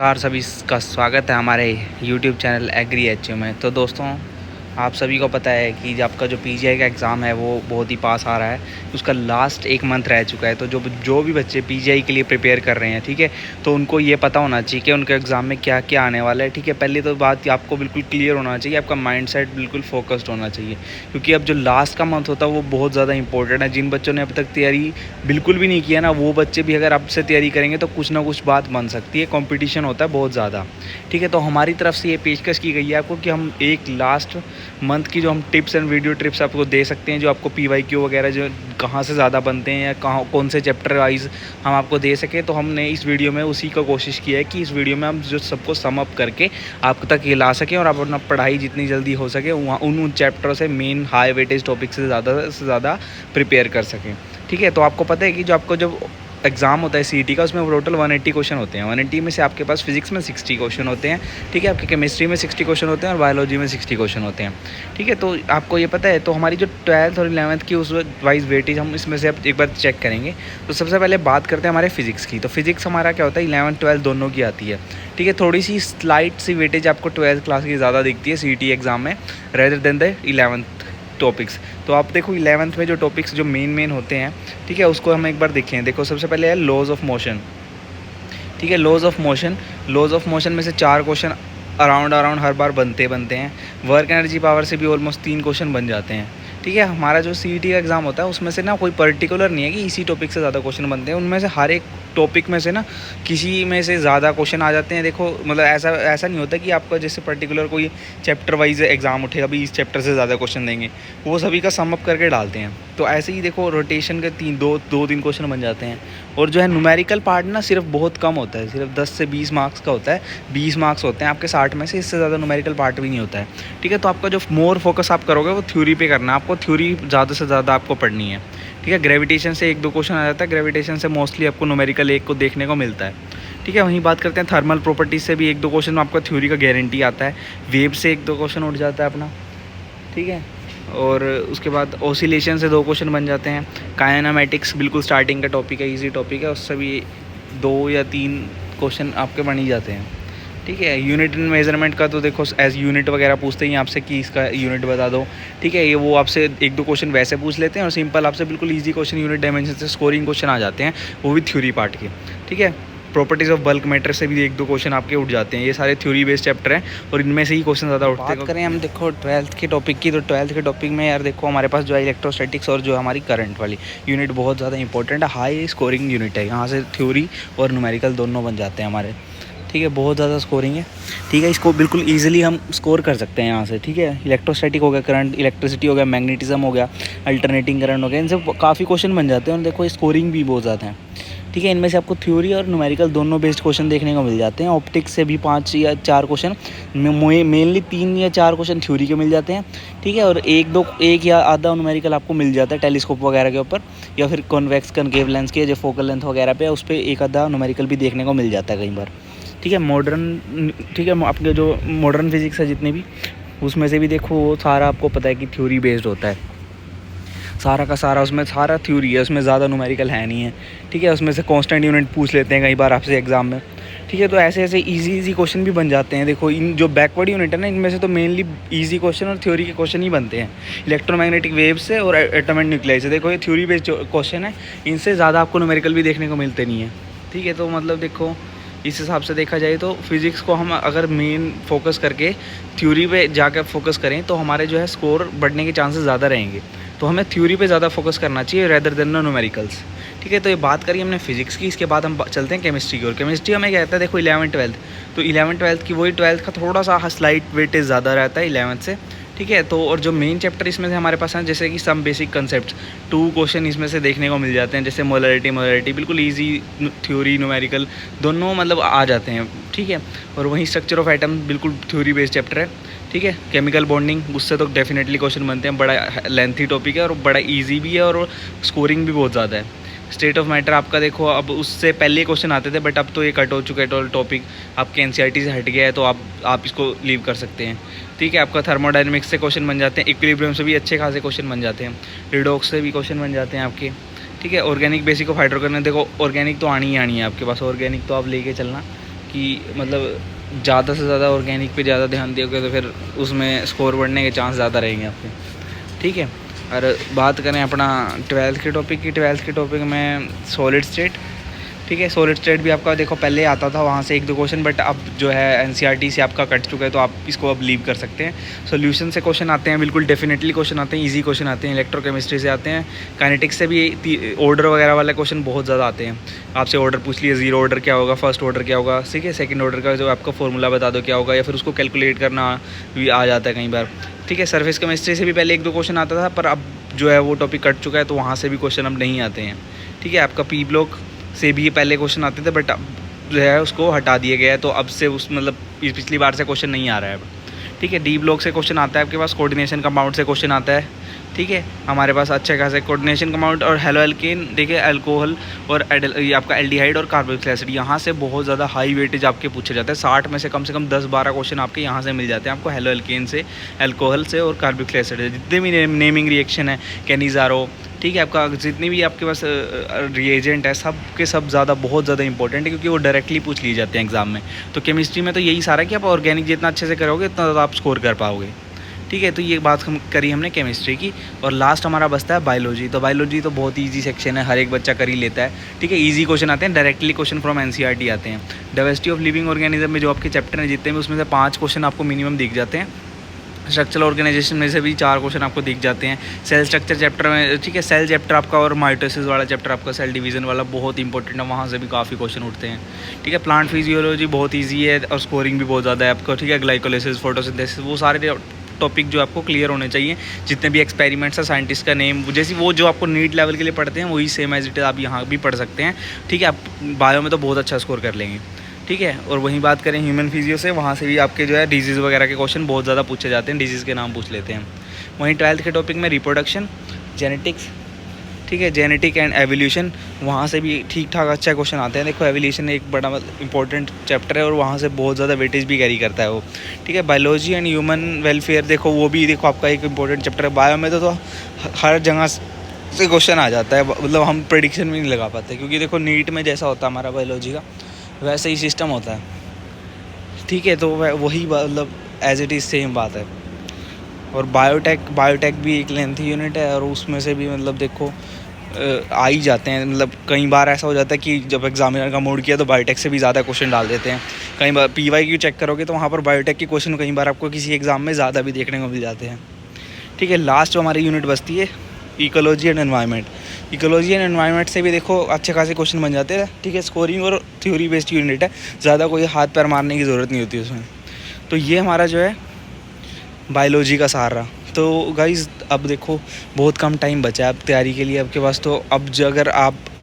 नमस्कार सभी का स्वागत है हमारे YouTube चैनल एग्री एच में। तो दोस्तों, आप सभी को पता है कि जो आपका जो पीजीआई का एग्ज़ाम है वो बहुत ही पास आ रहा है। उसका लास्ट एक मंथ रह चुका है। तो जो भी बच्चे पीजीआई के लिए प्रिपेयर कर रहे हैं, ठीक है, तो उनको ये पता होना चाहिए कि उनके एग्ज़ाम में क्या क्या आने वाला है। ठीक है, पहली तो बात आपको बिल्कुल क्लियर होना चाहिए, आपका माइंडसेट बिल्कुल फोकस्ड होना चाहिए, क्योंकि अब जो लास्ट का मंथ होता है वो बहुत ज़्यादा इंपॉर्टेंट है। जिन बच्चों ने अभी तक तैयारी बिल्कुल भी नहीं किया ना, वो बच्चे भी अगर आपसे तैयारी करेंगे तो कुछ ना कुछ बात बन सकती है। कॉम्पिटिशन होता है बहुत ज़्यादा। ठीक है, तो हमारी तरफ से ये पेशकश की गई है आपको कि हम एक लास्ट मंथ की जो हम टिप्स एंड वीडियो टिप्स आपको दे सकते हैं, जो आपको पीवाईक्यू वगैरह जो कहाँ से ज़्यादा बनते हैं या कहाँ कौन से चैप्टर वाइज हम आपको दे सकें। तो हमने इस वीडियो में उसी का कोशिश किया है कि इस वीडियो में हम जो सबको सम अप करके आप तक ये ला सकें और आप अपना पढ़ाई जितनी जल्दी हो सके वहाँ उन चैप्टरों से मेन हाई वेटेज टॉपिक से ज़्यादा प्रिपेयर कर सकें। ठीक है, तो आपको पता है कि जो आपको जो एग्ज़ाम होता है सीईटी का, उसमें टोटल 180 क्वेश्चन होते हैं। 180 में से आपके पास फिजिक्स में 60 क्वेश्चन होते हैं, ठीक है, आपके केमिस्ट्री में 60 क्वेश्चन होते हैं और बायोलॉजी में 60 क्वेश्चन होते हैं। ठीक है, तो आपको ये पता है। तो हमारी जो 12th और 11th की उस वाइज वेटेज हम इसमें से अब एक बार चेक करेंगे। तो सबसे पहले बात करते हैं हमारे फिजिक्स की। तो फिजिक्स हमारा क्या होता है, 11th 12th दोनों की आती है। ठीक है, थोड़ी सी स्लाइट सी वेटेज आपको 12th क्लास की ज़्यादा दिखती है सीईटी एग्ज़ाम में rather than the 11th topics. तो आप देखो 11th में जो टॉपिक्स जो मेन होते हैं, ठीक है, उसको हम एक बार देखें। देखो सबसे पहले है लॉज ऑफ मोशन। ठीक है, लॉज ऑफ मोशन में से 4 क्वेश्चन अराउंड हर बार बनते हैं। वर्क एनर्जी पावर से भी ऑलमोस्ट 3 क्वेश्चन बन जाते हैं। ठीक है, हमारा जो सीईटी का एग्ज़ाम होता है उसमें से ना कोई पर्टिकुलर नहीं है कि इसी टॉपिक से ज़्यादा क्वेश्चन बनते हैं। उनमें से हर एक टॉपिक में से ना किसी में से ज़्यादा क्वेश्चन आ जाते हैं। देखो मतलब ऐसा नहीं होता कि आपका जैसे पर्टिकुलर कोई चैप्टर वाइज एग्ज़ाम उठेगा, अभी इस चैप्टर से ज़्यादा क्वेश्चन देंगे, वो सभी का सम अप करके डालते हैं। तो ऐसे ही देखो रोटेशन के 3 क्वेश्चन बन जाते हैं। और जो है न्यूमेरिकल पार्ट ना सिर्फ बहुत कम होता है, सिर्फ 10 से 20 मार्क्स का होता है। 20 मार्क्स होते हैं आपके 60 में से, इससे ज़्यादा न्यूमेरिकल पार्ट भी नहीं होता है। ठीक है, तो आपका जो मोर फोकस आप करोगे वो थ्योरी पे करना है। आपको थ्योरी ज़्यादा से ज़्यादा आपको पढ़नी है। ठीक है, ग्रेविटेशन से 1-2 क्वेश्चन आ जाता है। ग्रेविटेशन से मोस्टली आपको न्यूमेरिकल 1 को देखने को मिलता है। ठीक है, वहीं बात करते हैं थर्मल प्रॉपर्टीज़ से भी 1-2 क्वेश्चन आपका थ्योरी का गारंटी आता है। वेव से 1-2 क्वेश्चन उठ जाता है अपना। ठीक है, और उसके बाद ऑसिलेशन से 2 क्वेश्चन बन जाते हैं। काइनेमैटिक्स बिल्कुल स्टार्टिंग का टॉपिक है, इजी टॉपिक है, उससे भी 2 या 3 क्वेश्चन आपके बन ही जाते हैं। ठीक है, यूनिट एंड मेजरमेंट का तो देखो एज यूनिट वगैरह पूछते ही आपसे कि इसका यूनिट बता दो। ठीक है, ये वो आपसे 1-2 क्वेश्चन वैसे पूछ लेते हैं और सिंपल आपसे बिल्कुल इजी क्वेश्चन यूनिट डायमेंशन से स्कोरिंग क्वेश्चन आ जाते हैं, वो भी थ्योरी पार्ट के। ठीक है, प्रॉपर्टीज़ ऑफ बल्क मैटर से भी 1-2 क्वेश्चन आपके उठ जाते हैं। ये सारे थ्योरी बेस्ड चैप्टर हैं और इनमें से ही क्वेश्चन ज़्यादा उठते हैं। बात करें हम देखो 12th के टॉपिक की, तो 12th के टॉपिक में यार देखो हमारे पास जो है इलेक्ट्रोस्टैटिक्स और जो हमारी करंट वाली यूनिट बहुत ज़्यादा इंपॉर्टेंट है। हाई स्कोरिंग यूनिट है, यहाँ से थ्योरी और न्यूमेरिकल दोनों बन जाते हैं हमारे। ठीक है, बहुत ज़्यादा स्कोरिंग है। ठीक है, इसको बिल्कुल ईजिली हम स्कोर कर सकते हैं यहाँ से। ठीक है, इलेक्ट्रोस्टैटिक हो गया, करंट, इलेक्ट्रिसिटी हो गया, मैग्नेटिज्म हो गया, अल्टरनेटिंग करंट हो गया, इनसे काफ़ी क्वेश्चन बन जाते हैं और देखो स्कोरिंग भी बहुत ज़्यादा है। ठीक है, इनमें से आपको थ्योरी और न्यूमेरिकल दोनों बेस्ड क्वेश्चन देखने को मिल जाते हैं। ऑप्टिक्स से भी 5 या 4 क्वेश्चन, मेनली 3 या 4 क्वेश्चन थ्योरी के मिल जाते हैं। ठीक है, और 1 या आधा न्यूमेरिकल आपको मिल जाता है टेलीस्कोप वगैरह के ऊपर, या फिर कॉन्वेक्स कनकेव लेंस के जो फोकल लेंथ वगैरह पे उस पर 1 आधा न्यूमेरिकल भी देखने को मिल जाता है कई बार। ठीक है, ठीक है, आपके जो मॉडर्न फिजिक्स है जितने भी, उसमें से भी देखो वो सारा आपको पता है कि थ्योरी बेस्ड होता है, सारा का सारा उसमें सारा थ्योरी है, उसमें ज़्यादा न्यूमेरिकल है नहीं है। ठीक है, उसमें से कांस्टेंट यूनिट पूछ लेते हैं कई बार आपसे एग्जाम में। ठीक है, तो ऐसे इजी क्वेश्चन भी बन जाते हैं। देखो इन जो बैकवर्ड यूनिट है ना, इनमें से तो मेनली इजी क्वेश्चन और थ्योरी के क्वेश्चन ही बनते हैं। इलेक्ट्रोमैग्नेटिक वेव से और एटम एंड न्यूक्लियाई से देखो ये थ्योरी बेस्ड क्वेश्चन है, इनसे ज़्यादा आपको न्यूमेरिकल भी देखने को मिलते नहीं है। ठीक है, तो मतलब देखो इस हिसाब से देखा जाए तो फिज़िक्स को हम अगर मेन फोकस करके थ्योरी पे जाकर फोकस करें तो हमारे जो है स्कोर बढ़ने के चांसेस ज़्यादा रहेंगे। तो हमें थ्योरी पे ज़्यादा फोकस करना चाहिए रेदर देन न्यूमेरिकल्स। ठीक है, तो ये बात करी हमने फिजिक्स की। इसके बाद हम चलते हैं केमिस्ट्री की। और केमिस्ट्री हमें क्या कहता है, देखो 11th 12th, तो 11th 12th की वही 12th का थोड़ा सा स्लाइट वेटेज ज़्यादा रहता है 11th से। ठीक है, तो और जो मेन चैप्टर इसमें से हमारे पास हैं जैसे कि सम बेसिक कंसेप्ट, 2 क्वेश्चन इसमें से देखने को मिल जाते हैं, जैसे मोलरिटी बिल्कुल इजी, थ्योरी न्यूमेरिकल दोनों मतलब आ जाते हैं। ठीक है, और वहीं स्ट्रक्चर ऑफ एटम बिल्कुल थ्योरी बेस्ड चैप्टर है। ठीक है, केमिकल बॉन्डिंग उससे तो डेफिनेटली क्वेश्चन बनते हैं, बड़ा लेंथी टॉपिक है और बड़ा ईजी भी है और स्कोरिंग भी बहुत ज़्यादा है। स्टेट ऑफ मैटर आपका देखो अब उससे पहले क्वेश्चन आते थे, बट अब तो ये कट हो चुका है टॉपिक, आपके एनसीईआरटी से हट गया है, तो आप इसको लीव कर सकते हैं। ठीक है, आपका थर्मोडायनेमिक्स से क्वेश्चन बन जाते हैं, इक्विलिब्रियम से भी अच्छे खासे क्वेश्चन बन जाते हैं, रिडॉक्स से भी क्वेश्चन बन जाते हैं आपके। ठीक है, ऑर्गेनिक बेसिक ऑफ हाइड्रोकार्बन, देखो ऑर्गेनिक तो आनी ही आनी है आपके पास, ऑर्गेनिक तो आप लेके चलना। कि मतलब ज़्यादा से ज़्यादा ऑर्गेनिक पे ज़्यादा ध्यान दियोगे तो फिर उसमें स्कोर बढ़ने के चांस ज़्यादा रहेंगे आपके, ठीक है। और बात करें अपना 12th के टॉपिक की, 12th के टॉपिक में सॉलिड स्टेट, ठीक है। सॉलिड स्टेट भी आपका देखो पहले आता था वहाँ से 1-2 क्वेश्चन, बट अब जो है एनसीईआरटी से आपका कट चुका है, तो आप इसको अब लीव कर सकते हैं। सोल्यूशन से क्वेश्चन आते हैं, बिल्कुल डेफिनेटली क्वेश्चन आते हैं, इजी क्वेश्चन आते हैं। इलेक्ट्रोकेमिस्ट्री से आते हैं, काइनेटिक्स से भी ऑर्डर वगैरह वाले क्वेश्चन बहुत ज़्यादा आते हैं। आपसे ऑर्डर पूछ लिए, जीरो ऑर्डर क्या होगा, फर्स्ट ऑर्डर क्या होगा, ठीक है। सेकंड ऑर्डर का जो आपका फॉर्मूला बता दो क्या होगा, या फिर उसको कैलकुलेट करना भी आ जाता है कई बार, ठीक है। सरफेस केमिस्ट्री से भी पहले 1-2 क्वेश्चन आता था, पर अब जो है वो टॉपिक कट चुका है, तो वहाँ से भी क्वेश्चन अब नहीं आते हैं, ठीक है। आपका पी ब्लॉक से भी पहले क्वेश्चन आते थे, बट अब जो है उसको हटा दिया गया है, तो अब से उस मतलब पिछली बार से क्वेश्चन नहीं आ रहा है अब, ठीक है। डी ब्लॉक से क्वेश्चन आता है आपके पास, कोऑर्डिनेशन कंपाउंड से क्वेश्चन आता है, ठीक है। हमारे पास अच्छे खासे कोऑर्डिनेशन कंपाउंड और हेलो एल्केन, देखिए अल्कोहल और ये आपका एल्डिहाइड और कार्बोक्सिलिक एसिड, यहाँ से बहुत ज़्यादा हाई वेटेज आपके पूछे जाते हैं। 60 में से कम 10-12 क्वेश्चन आपके यहाँ से मिल जाते हैं आपको, हेलो एल्केन से, अल्कोहल से और कार्बोक्सिलिक एसिड से। जितने भी नेमिंग रिएक्शन है, कैनिज़ारो, ठीक है। आपका जितनी भी आपके पास रिएजेंट है, सब के सब ज़्यादा बहुत ज़्यादा इंपॉर्टेंट है, क्योंकि वो डायरेक्टली पूछ लिए जाते हैं एग्जाम में। तो केमिस्ट्री में तो यही सारा कि आप ऑर्गेनिक जितना अच्छे से करोगे उतना तो आप स्कोर कर पाओगे, ठीक है। तो ये बात हम करी हमने केमिस्ट्री की। और लास्ट हमारा बचता है बायोलॉजी। तो बायोलॉजी तो बहुत ईजी सेक्शन है, हर एक बच्चा कर ही लेता है, ठीक है। ईजी क्वेश्चन आते हैं, डायरेक्टली क्वेश्चन फ्रॉम एनसीईआरटी आते हैं। डाइवर्सिटी ऑफ लिविंग ऑर्गेनिज्म में जो आपके चैप्टर हैं जितने भी, उसमें से 5 क्वेश्चन आपको मिनिमम दिख जाते हैं। स्ट्रक्चरल ऑर्गेनाइजेशन में से भी 4 क्वेश्चन आपको दिख जाते हैं। सेल स्ट्रक्चर चैप्टर में, ठीक है, सेल चैप्टर आपका और माइटोसिस वाला चैप्टर आपका, सेल डिवीजन वाला बहुत इंपॉर्टेंट है, वहाँ से भी काफ़ी क्वेश्चन उठते हैं, ठीक है। प्लांट फिजियोलॉजी बहुत ईजी है और स्कोरिंग भी बहुत ज़्यादा है आपको, ठीक है। ग्लाइकोलाइसिस, फोटोसिंथेसिस, वो सारे टॉपिक जो आपको क्लियर होने चाहिए। जितने भी एक्सपेरिमेंट्स है, साइंटिस्ट का नेम, जैसे वो जो आपको नीट लेवल के लिए पढ़ते हैं वही सेम एज इट इज़ आप यहाँ भी पढ़ सकते हैं, ठीक है। आप बायो में तो बहुत अच्छा स्कोर कर लेंगे, ठीक है। और वहीं बात करें ह्यूमन फिजियो से, वहाँ से भी आपके जो है डिजीज़ वगैरह के क्वेश्चन बहुत ज़्यादा पूछे जाते हैं, डिजीज़ के नाम पूछ लेते हैं। वहीं 12th के टॉपिक में रिप्रोडक्शन, जेनेटिक्स, ठीक है, जेनेटिक एंड एवोल्यूशन, वहाँ से भी ठीक ठाक अच्छा क्वेश्चन आते हैं। देखो एवोल्यूशन एक बड़ा इंपॉर्टेंट चैप्टर है और वहाँ से बहुत ज़्यादा वेटेज भी कैरी करता है वो, ठीक है। बायोलॉजी एंड ह्यूमन वेलफेयर, देखो वो भी देखो आपका एक इंपॉर्टेंट चैप्टर है। बायो में तो हर जगह से क्वेश्चन आ जाता है, मतलब हम प्रेडिक्शन भी नहीं लगा पाते, क्योंकि देखो नीट में जैसा होता है हमारा बायोलॉजी का, वैसे ही सिस्टम होता है, ठीक है। तो वही मतलब एज इट इज़ सेम बात है। और बायोटेक भी एक लेंथी यूनिट है, और उसमें से भी मतलब देखो आ ही जाते हैं। मतलब कई बार ऐसा हो जाता है कि जब एग्जामिनर का मूड किया तो बायोटेक से भी ज़्यादा क्वेश्चन डाल देते हैं। कई बार PYQ चेक करोगे तो वहाँ पर बायोटेक के क्वेश्चन कई बार आपको किसी एग्ज़ाम में ज़्यादा भी देखने को मिल जाते हैं, ठीक है। लास्ट जो हमारी यूनिट बचती है, ecology and environment. Ecology and environment से भी देखो अच्छे खासे क्वेश्चन बन जाते हैं, ठीक है। स्कोरिंग और थ्योरी बेस्ड यूनिट है, ज़्यादा कोई हाथ पैर मारने की ज़रूरत नहीं होती उसमें। तो ये हमारा जो है बायोलॉजी का सार रहा। तो गाइज़ अब देखो बहुत कम टाइम बचा है अब तैयारी के लिए आपके पास। तो अब जो अगर आप